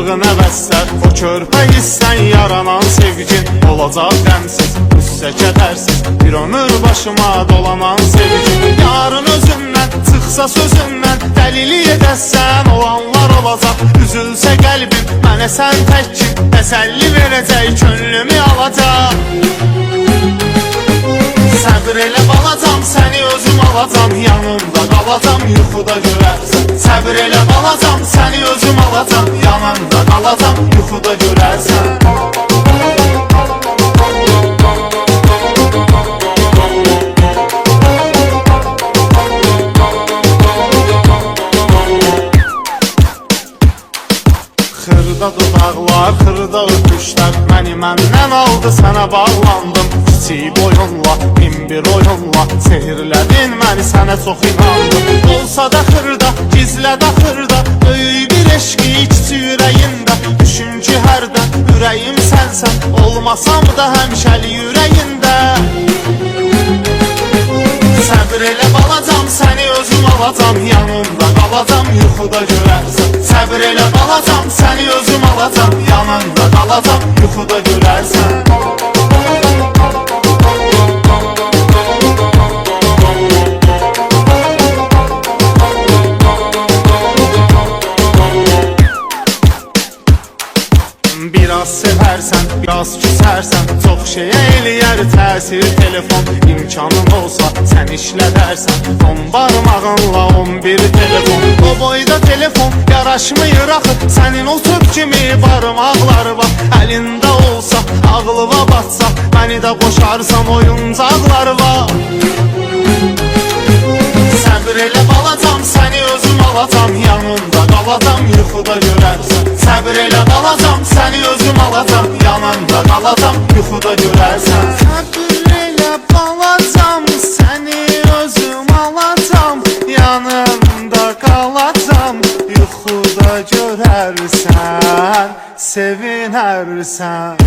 aldığın əvəzlər, o körpə hissən yaranan sevgin olacaq qəmsiz, qüssə kədərsiz, bir ömür başıma dolanan sevgin. Yarın özündən çıxsa sözündən dəlili edəsən, olanlar olacaq. Üzülsə qəlbim, mənə sən təkki təsəlli verəcək, könlümü alacaq. Səbr elə balacam, səni özüm alacam, yanımda qalacam, yuxuda görərsən. Səbr elə balacam, səni özüm alacam, yanımda qalacam, yuxuda görərsən. Xırda dodaqlar, xırda öpüşlər məni məndən aldı, sənə bağlandım. Kiçik boyunla, min bir oyunla sehirlədin məni, sənə çox inandım. Olsa da xırda, gizlədə xırda, böyük bir eşqi içi ürəyində. Düşün ki hərdən ürəyim sənsən, olmasam da həmişəli ürəyində. Səbr elə balacam, səni özüm alacam, yanımda qalacam, yuxuda görərsən. Səbr elə balacam, səni özüm alacam, yanımda qalacam, yuxuda görərsən. Biraz sevərsən, biraz küsərsən, çox şeyə eləyər təsir telefon. İmkanın olsa sən işlədərsən, 10 barmağınla 11 telefon. O boyda telefon yaraşmıyır axı, sənin o tüp kimi barmaqlar var. Əlində olsa, ağlıva batsa, məni də qoşarsan oyuncaqlar var. Səbr elə balacam, səni özüm alacam, yanımda qalacam, yuxuda görərsən. Səbr elə balacam, səni özüm alacam, yanımda qalacam, yuxuda görərsən. Səbr elə balacam, səni özüm alacam, yanımda qalacam, yuxuda görərsən, sevinərsən.